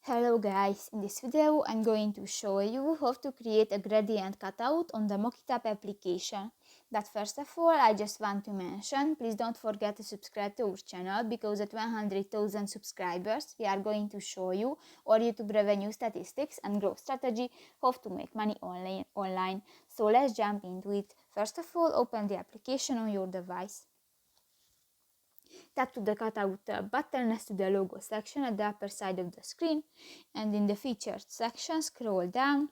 Hello guys, in this video I'm going to show you how to create a gradient cutout on the Mockitup application. But first of all, I just want to mention, please don't forget to subscribe to our channel, because at 100,000 subscribers we are going to show you our YouTube revenue statistics and growth strategy, how to make money online. So let's jump into it. First of all, open the application on your device. Tap to the cutout button next to the logo section at the upper side of the screen, and in the featured section scroll down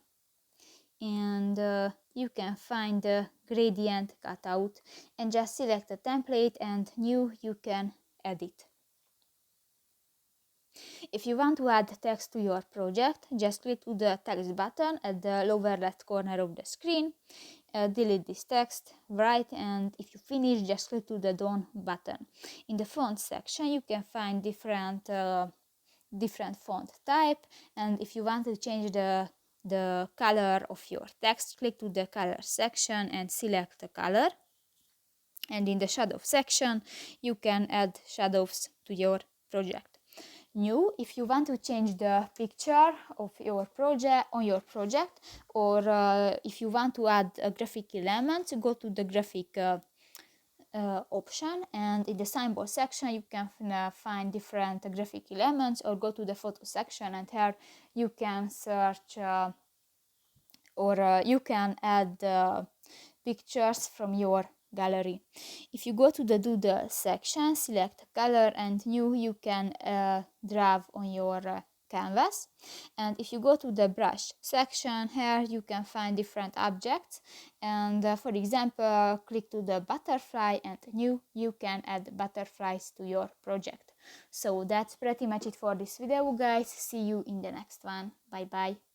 and you can find the gradient cutout, and just select a template and new you can edit. If you want to add text to your project, just click to the text button at the lower left corner of the screen, delete this text, write, and if you finish, just click to the done button. In the font section you can find different font type, and if you want to change the color of your text, click to the color section and select the color. And in the shadow section you can add shadows to your project. New, if you want to change the picture of your project or if you want to add a graphic element, go to the graphic option, and in the symbol section you can find different graphic elements, or go to the photo section and here you can search or you can add pictures from your gallery. If you go to the doodle section, select color and new, you can draw on your canvas. And if you go to the brush section, here you can find different objects, and for example click to the butterfly and new, you can add butterflies to your project. So that's pretty much it for this video guys. See you in the next one. Bye bye.